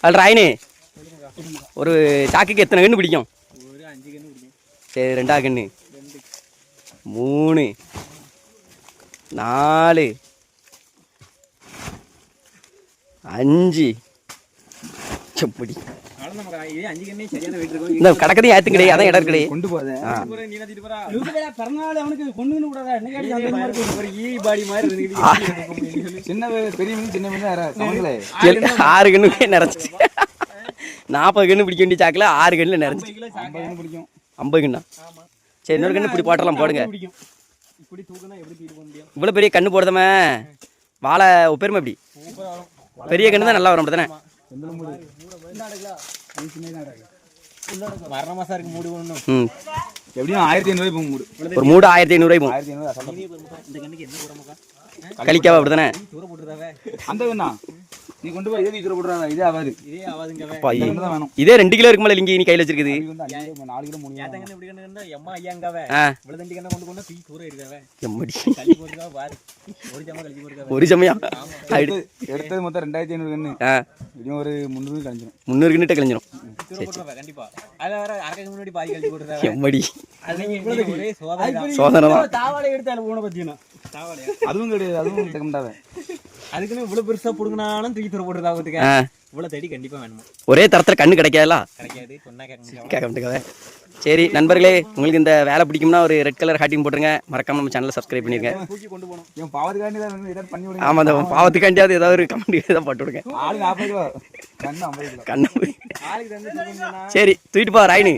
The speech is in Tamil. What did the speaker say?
அது ராயினே ஒரு சாக்குக்கு எத்தனை கன்று பிடிக்கும்? ஒரு 5 கன்று பிடிக்கும். சரி 2 கன்று 3 4 5 செப்படி இந்த கடக்கதையும் ஏத்து கிடையாது. அதான் இடம் கிடையாது கொண்டு போறேன். சின்ன பெரிய சின்ன 6 கன்று நிறைஞ்சிச்சு. 40 கன்று பிடிக்க வேண்டிய சாக்கில் 6 கன்று நிறைஞ்சிச்சு. 50 கண்ணா? சரி இன்னொரு கன்று இப்படி போட்டலாம் போடுங்க. இவ்வளோ பெரிய கண்ணு போடுதமே வாழை ஒப்பேருமா இப்படி பெரிய கண்ணு தான் நல்லா வரும் தானே. எப்படியும் 1500 மூடு. ஒரு மூடு 1500 போகும். கழிக்காவா அப்படிதானே? அந்த கண்ணா நீ கொண்டு போய் இதே போடுறாங்க. இதே ஆகாது. இதே 2 கிலோ இருக்குமா இங்க நீ கையில் வச்சிருக்குது? 4 கிலோ 3 ஒரு சமயம் எடுத்தது மொத்தம் 2500 கண்ணு. இதுவும் ஒரு 300 கழிஞ்சிடும். 300 கண்ணிட்ட கழிஞ்சிடும். எம்மடி சோதனை தான். அதுவும் கிடையாது. அதுவும் தகண்டாவே. அதுக்குன்னு இவ்வளவு பெருசா புடுங்கினாலும் தூக்கி தூர போட்டுருக்காங்க. இவ்வளவு தேடி கண்டிப்பா வேணுமா? ஒரே தரத்துல கண்ணு கிடைக்காதா? கிடைக்காது. சொன்னா கேட்க மாட்டேங்க. சரி நண்பர்களே, உங்களுக்கு இந்த வேலை பிடிக்கும்னா ஒரு ரெட் கலர் ஹாட்டிங் போட்டுருங்க. மறக்காம நம்ம சேனலை சப்ஸ்கிரைப் பண்ணிருங்க. ஆமா, அந்த பாவத்துக்காண்டியாவது ஏதாவது ஒரு கமெண்ட் தான் போட்டு விடுங்க. கண்ணு சரி தூக்கிட்டு போ ராயினி.